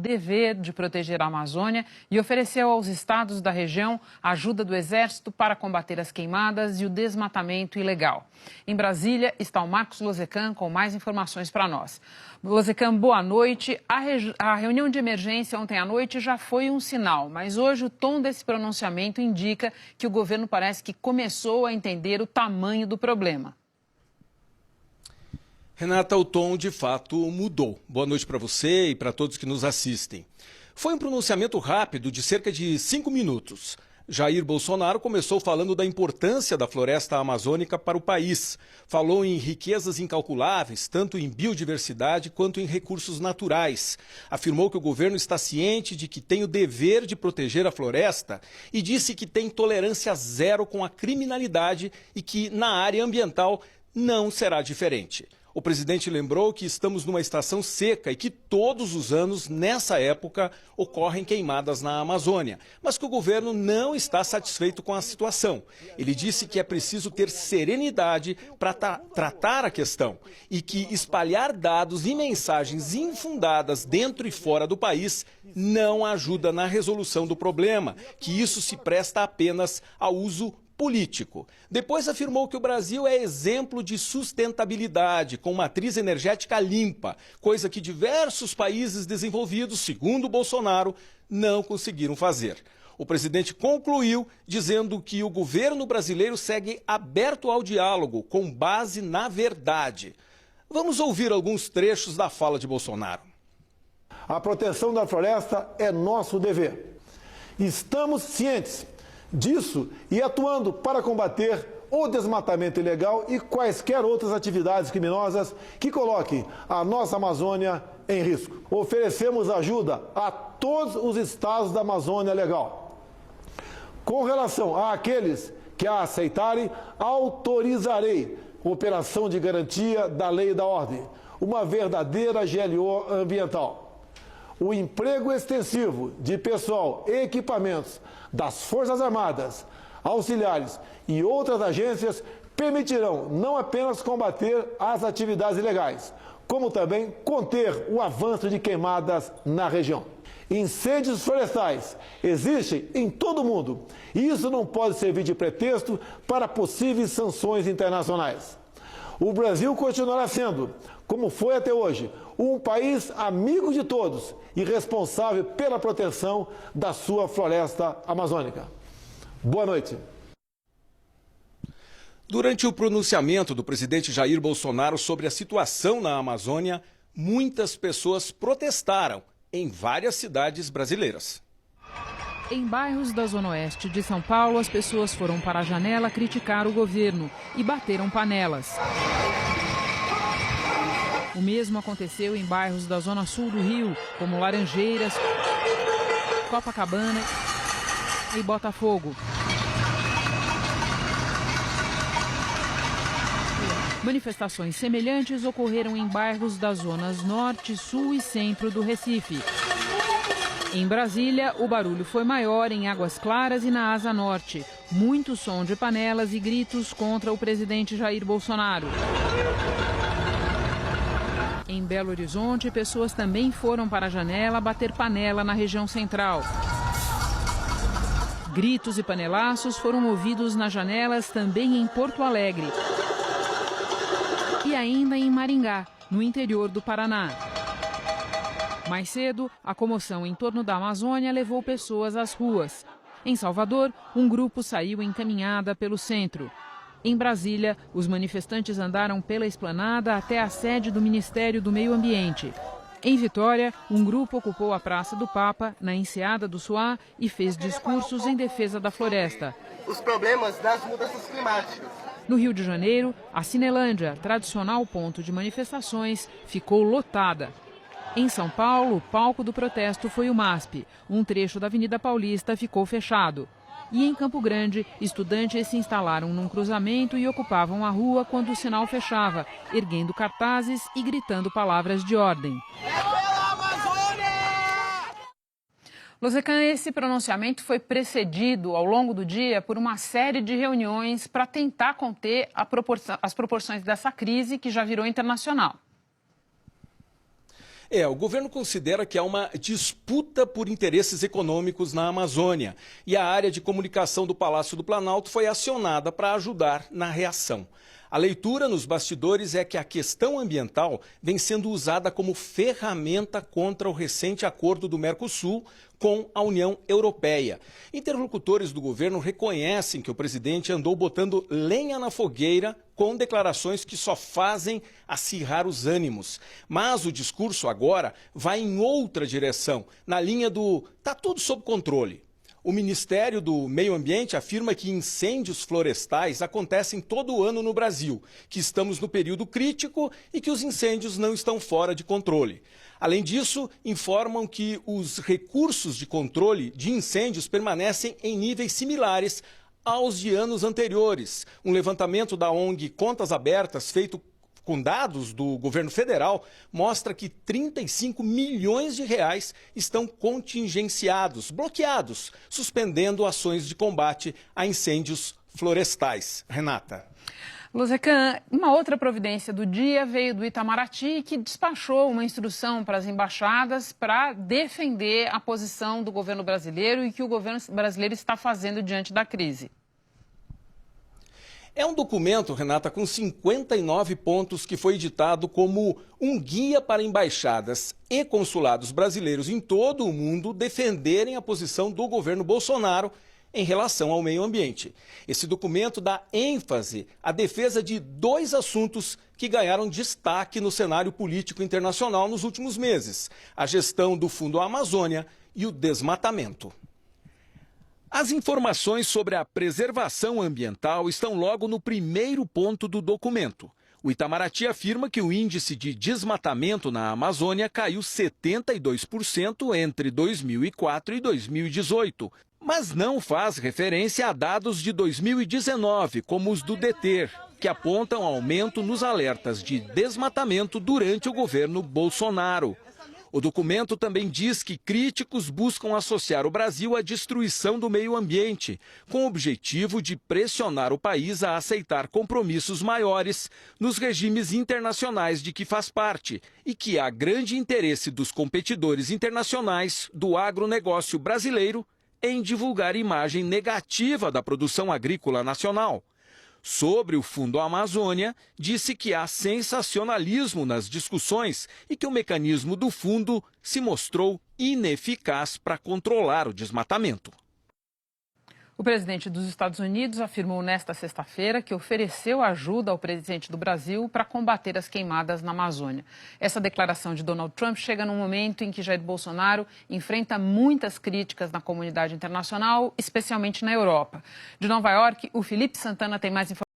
dever de proteger a Amazônia e ofereceu aos estados da região a ajuda do Exército para combater as queimadas e o desmatamento ilegal. Em Brasília está o Marcos Lozecan com mais informações para nós. Lozecan, boa noite. A reunião de emergência ontem à noite já foi um sinal, mas hoje o tom desse pronunciamento indica que o governo parece que começou a entender o tamanho do problema. Renata, o tom de fato mudou. Boa noite para você e para todos que nos assistem. Foi um pronunciamento rápido de cerca de 5 minutos. Jair Bolsonaro começou falando da importância da floresta amazônica para o país. Falou em riquezas incalculáveis, tanto em biodiversidade quanto em recursos naturais. Afirmou que o governo está ciente de que tem o dever de proteger a floresta e disse que tem tolerância zero com a criminalidade e que na área ambiental não será diferente. O presidente lembrou que estamos numa estação seca e que todos os anos, nessa época, ocorrem queimadas na Amazônia, mas que o governo não está satisfeito com a situação. Ele disse que é preciso ter serenidade para tratar a questão e que espalhar dados e mensagens infundadas dentro e fora do país não ajuda na resolução do problema, que isso se presta apenas ao uso político. Depois afirmou que o Brasil é exemplo de sustentabilidade, com matriz energética limpa, coisa que diversos países desenvolvidos, segundo Bolsonaro, não conseguiram fazer. O presidente concluiu dizendo que o governo brasileiro segue aberto ao diálogo, com base na verdade. Vamos ouvir alguns trechos da fala de Bolsonaro. A proteção da floresta é nosso dever. Estamos cientes disso e atuando para combater o desmatamento ilegal e quaisquer outras atividades criminosas que coloquem a nossa Amazônia em risco. Oferecemos ajuda a todos os estados da Amazônia Legal. Com relação àqueles que a aceitarem, autorizarei operação de garantia da lei e da ordem, uma verdadeira GLO ambiental. O emprego extensivo de pessoal e equipamentos das Forças Armadas, auxiliares e outras agências permitirão não apenas combater as atividades ilegais, como também conter o avanço de queimadas na região. Incêndios florestais existem em todo o mundo e isso não pode servir de pretexto para possíveis sanções internacionais. O Brasil continuará sendo, como foi até hoje, um país amigo de todos e responsável pela proteção da sua floresta amazônica. Boa noite. Durante o pronunciamento do presidente Jair Bolsonaro sobre a situação na Amazônia, muitas pessoas protestaram em várias cidades brasileiras. Em bairros da Zona Oeste de São Paulo, as pessoas foram para a janela criticar o governo e bateram panelas. O mesmo aconteceu em bairros da Zona Sul do Rio, como Laranjeiras, Copacabana e Botafogo. Manifestações semelhantes ocorreram em bairros das zonas Norte, Sul e Centro do Recife. Em Brasília, o barulho foi maior em Águas Claras e na Asa Norte. Muito som de panelas e gritos contra o presidente Jair Bolsonaro. Em Belo Horizonte, pessoas também foram para a janela bater panela na região central. Gritos e panelaços foram ouvidos nas janelas também em Porto Alegre. E ainda em Maringá, no interior do Paraná. Mais cedo, a comoção em torno da Amazônia levou pessoas às ruas. Em Salvador, um grupo saiu em caminhada pelo centro. Em Brasília, os manifestantes andaram pela esplanada até a sede do Ministério do Meio Ambiente. Em Vitória, um grupo ocupou a Praça do Papa, na Enseada do Suá, e fez discursos em defesa da floresta. Os problemas das mudanças climáticas. No Rio de Janeiro, a Cinelândia, tradicional ponto de manifestações, ficou lotada. Em São Paulo, o palco do protesto foi o MASP. Um trecho da Avenida Paulista ficou fechado. E em Campo Grande, estudantes se instalaram num cruzamento e ocupavam a rua quando o sinal fechava, erguendo cartazes e gritando palavras de ordem. Lozecan, esse pronunciamento foi precedido ao longo do dia por uma série de reuniões para tentar conter as proporções dessa crise que já virou internacional. O governo considera que há uma disputa por interesses econômicos na Amazônia e a área de comunicação do Palácio do Planalto foi acionada para ajudar na reação. A leitura nos bastidores é que a questão ambiental vem sendo usada como ferramenta contra o recente acordo do Mercosul com a União Europeia. Interlocutores do governo reconhecem que o presidente andou botando lenha na fogueira com declarações que só fazem acirrar os ânimos. Mas o discurso agora vai em outra direção, na linha do "tá tudo sob controle". O Ministério do Meio Ambiente afirma que incêndios florestais acontecem todo ano no Brasil, que estamos no período crítico e que os incêndios não estão fora de controle. Além disso, informam que os recursos de controle de incêndios permanecem em níveis similares aos de anos anteriores. Um levantamento da ONG Contas Abertas, feito com dados do governo federal, mostra que 35 milhões de reais estão contingenciados, bloqueados, suspendendo ações de combate a incêndios florestais. Renata. Luzecan, uma outra providência do dia veio do Itamaraty, que despachou uma instrução para as embaixadas para defender a posição do governo brasileiro e que o governo brasileiro está fazendo diante da crise. É um documento, Renata, com 59 pontos que foi editado como um guia para embaixadas e consulados brasileiros em todo o mundo defenderem a posição do governo Bolsonaro em relação ao meio ambiente. Esse documento dá ênfase à defesa de dois assuntos que ganharam destaque no cenário político internacional nos últimos meses: a gestão do Fundo Amazônia e o desmatamento. As informações sobre a preservação ambiental estão logo no primeiro ponto do documento. O Itamaraty afirma que o índice de desmatamento na Amazônia caiu 72% entre 2004 e 2018, mas não faz referência a dados de 2019, como os do DETER, que apontam aumento nos alertas de desmatamento durante o governo Bolsonaro. O documento também diz que críticos buscam associar o Brasil à destruição do meio ambiente, com o objetivo de pressionar o país a aceitar compromissos maiores nos regimes internacionais de que faz parte e que há grande interesse dos competidores internacionais do agronegócio brasileiro em divulgar imagem negativa da produção agrícola nacional. Sobre o Fundo Amazônia, disse que há sensacionalismo nas discussões e que o mecanismo do fundo se mostrou ineficaz para controlar o desmatamento. O presidente dos Estados Unidos afirmou nesta sexta-feira que ofereceu ajuda ao presidente do Brasil para combater as queimadas na Amazônia. Essa declaração de Donald Trump chega num momento em que Jair Bolsonaro enfrenta muitas críticas na comunidade internacional, especialmente na Europa. De Nova York, o Felipe Santana tem mais informações.